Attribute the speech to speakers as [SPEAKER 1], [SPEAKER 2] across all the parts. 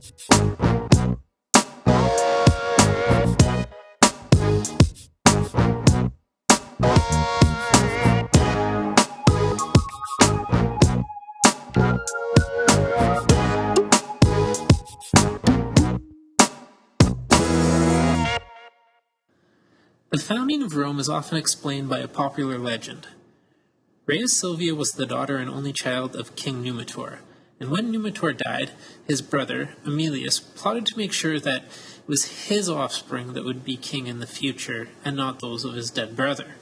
[SPEAKER 1] The founding of Rome is often explained by a popular legend. Rhea Silvia was the daughter and only child of King Numitor, and when Numitor died, his brother, Aemilius, plotted to make sure that it was his offspring that would be king in the future, and not those of his dead brother.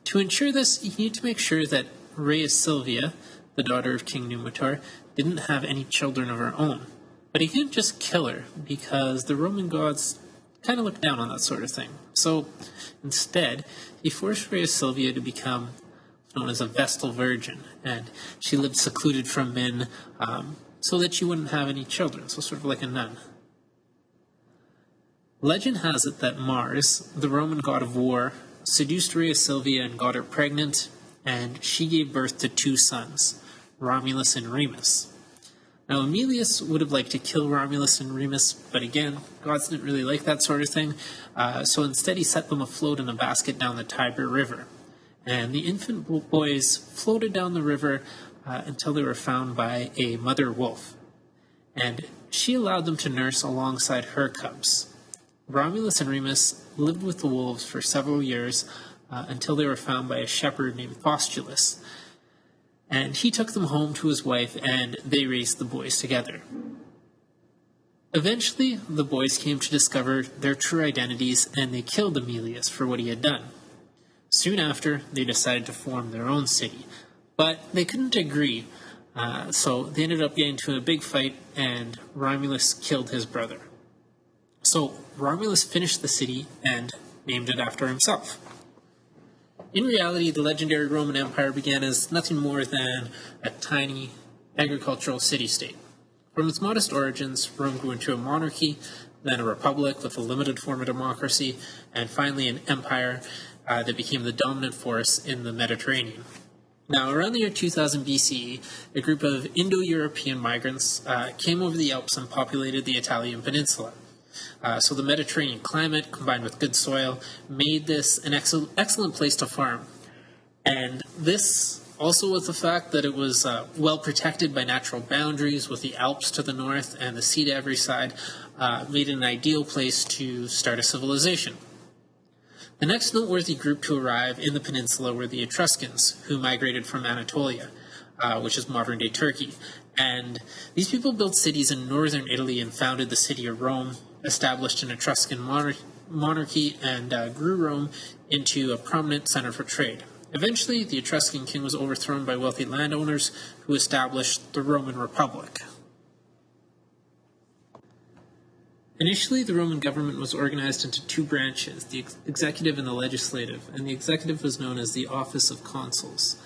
[SPEAKER 1] To ensure this, he needed to make sure that Rhea Silvia, the daughter of King Numitor, didn't have any children of her own. But he couldn't just kill her, because the Roman gods kind of looked down on that sort of thing. So instead, he forced Rhea Silvia to become known as a Vestal Virgin, and she lived secluded from men so that she wouldn't have any children, so sort of like a nun. Legend has it that Mars, the Roman god of war, seduced Rhea Silvia and got her pregnant, and she gave birth to two sons, Romulus and Remus. Now, Aemilius would have liked to kill Romulus and Remus, but again, gods didn't really like that sort of thing, so instead he set them afloat in a basket down the Tiber River. And the infant boys floated down the river until they were found by a mother wolf. And she allowed them to nurse alongside her cubs. Romulus and Remus lived with the wolves for several years until they were found by a shepherd named Faustulus. And he took them home to his wife, and they raised the boys together. Eventually, the boys came to discover their true identities, and they killed Aemilius for what he had done. Soon after, they decided to form their own city, but they couldn't agree, so they ended up getting into a big fight, and Romulus killed his brother. So Romulus finished the city and named it after himself. In reality, the legendary Roman Empire began as nothing more than a tiny agricultural city-state. From its modest origins, Rome grew into a monarchy, then a republic with a limited form of democracy, and finally an empire that became the dominant force in the Mediterranean. Now, around the year 2000 BCE, a group of Indo-European migrants came over the Alps and populated the Italian peninsula. So the Mediterranean climate, combined with good soil, made this an excellent place to farm. And this, also with the fact that it was well protected by natural boundaries with the Alps to the north and the sea to every side, made it an ideal place to start a civilization. The next noteworthy group to arrive in the peninsula were the Etruscans, who migrated from Anatolia, which is modern-day Turkey. And these people built cities in northern Italy and founded the city of Rome, established an Etruscan monarchy, and grew Rome into a prominent center for trade. Eventually, the Etruscan king was overthrown by wealthy landowners who established the Roman Republic. Initially, the Roman government was organized into two branches, the executive and the legislative, and the executive was known as the office of consuls.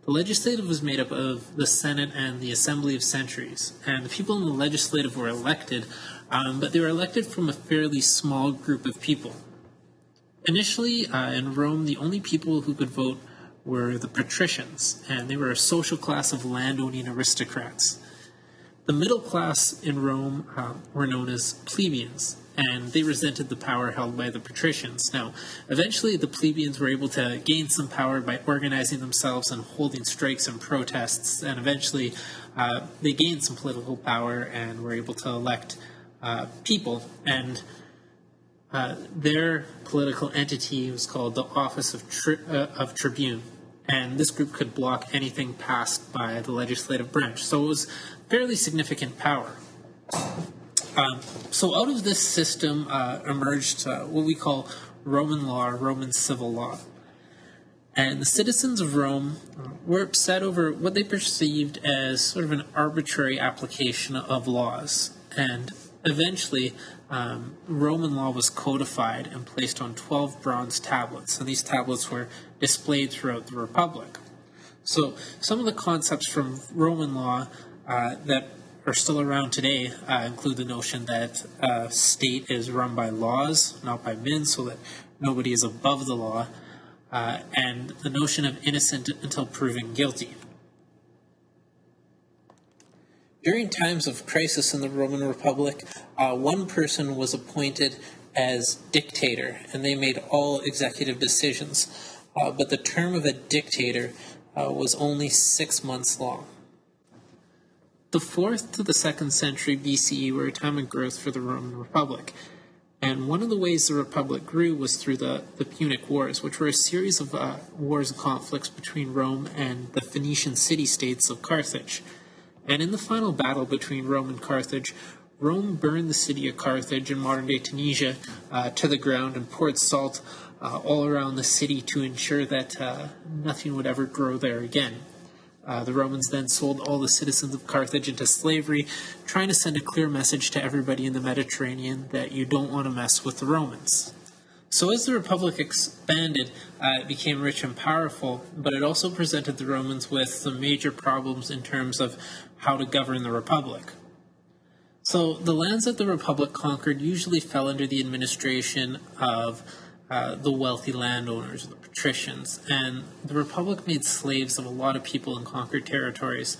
[SPEAKER 1] The legislative was made up of the Senate and the Assembly of Centuries, and the people in the legislative were elected, but they were elected from a fairly small group of people. Initially, in Rome, the only people who could vote were the patricians, and they were a social class of landowning aristocrats. The middle class in Rome were known as plebeians, and they resented the power held by the patricians. Now, eventually the plebeians were able to gain some power by organizing themselves and holding strikes and protests, and eventually they gained some political power and were able to elect people, and their political entity was called the office of tribune, and this group could block anything passed by the legislative branch, so it was fairly significant power. So out of this system emerged what we call Roman law, Roman civil law. And the citizens of Rome were upset over what they perceived as sort of an arbitrary application of laws. And eventually, Roman law was codified and placed on 12 bronze tablets. And these tablets were displayed throughout the Republic. So some of the concepts from Roman law that are still around today include the notion that a state is run by laws, not by men, so that nobody is above the law, and the notion of innocent until proven guilty. During times of crisis in the Roman Republic, one person was appointed as dictator, and they made all executive decisions. But the term of a dictator was only 6 months long. The 4th to the 2nd century BCE were a time of growth for the Roman Republic. And one of the ways the Republic grew was through the Punic Wars, which were a series of wars and conflicts between Rome and the Phoenician city-states of Carthage. And in the final battle between Rome and Carthage, Rome burned the city of Carthage in modern-day Tunisia to the ground and poured salt all around the city to ensure that nothing would ever grow there again. The Romans then sold all the citizens of Carthage into slavery, trying to send a clear message to everybody in the Mediterranean that you don't want to mess with the Romans. So as the Republic expanded, it became rich and powerful, but it also presented the Romans with some major problems in terms of how to govern the Republic. So the lands that the Republic conquered usually fell under the administration of the wealthy landowners, the patricians, and the Republic made slaves of a lot of people in conquered territories,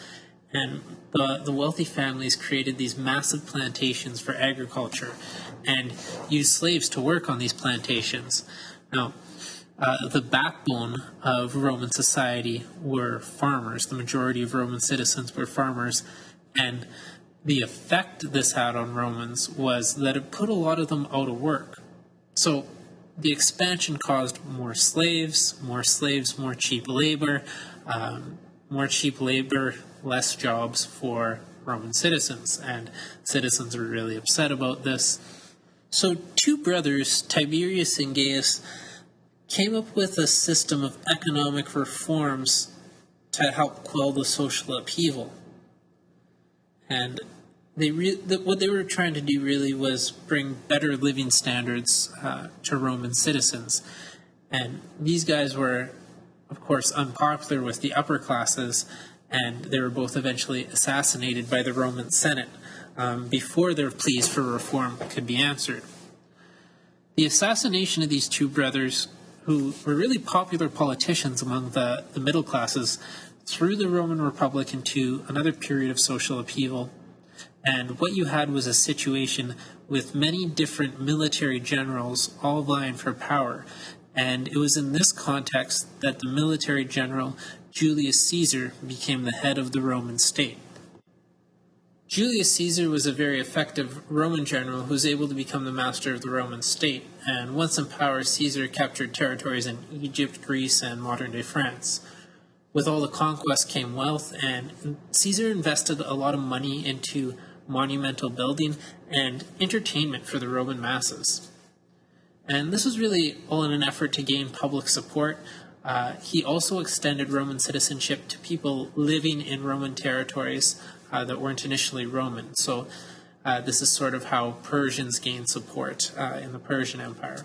[SPEAKER 1] and the wealthy families created these massive plantations for agriculture and used slaves to work on these plantations. Now, the backbone of Roman society were farmers. The majority of Roman citizens were farmers, and the effect this had on Romans was that it put a lot of them out of work. So the expansion caused more slaves, more cheap labor, less jobs for Roman citizens, and citizens were really upset about this. So 2 brothers, Tiberius and Gaius, came up with a system of economic reforms to help quell the social upheaval. And what they were trying to do really was bring better living standards to Roman citizens. And these guys were, of course, unpopular with the upper classes, and they were both eventually assassinated by the Roman Senate before their pleas for reform could be answered. The assassination of these 2 brothers, who were really popular politicians among the middle classes, threw the Roman Republic into another period of social upheaval. And what you had was a situation with many different military generals all vying for power. And it was in this context that the military general Julius Caesar became the head of the Roman state. Julius Caesar was a very effective Roman general who was able to become the master of the Roman state. And once in power, Caesar captured territories in Egypt, Greece, and modern-day France. With all the conquest came wealth, and Caesar invested a lot of money into monumental building and entertainment for the Roman masses. And this was really all in an effort to gain public support. He also extended Roman citizenship to people living in Roman territories that weren't initially Roman. So this is sort of how Persians gained support in the Persian Empire.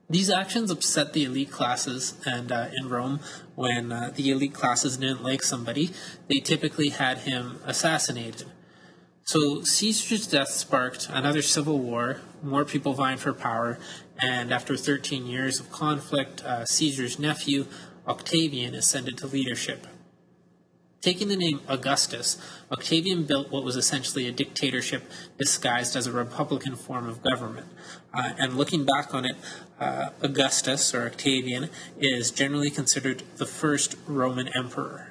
[SPEAKER 1] These actions upset the elite classes, and in Rome, when the elite classes didn't like somebody, they typically had him assassinated. So Caesar's death sparked another civil war, more people vying for power, and after 13 years of conflict, Caesar's nephew, Octavian, ascended to leadership. Taking the name Augustus, Octavian built what was essentially a dictatorship disguised as a republican form of government. And looking back on it, Augustus, or Octavian, is generally considered the first Roman emperor.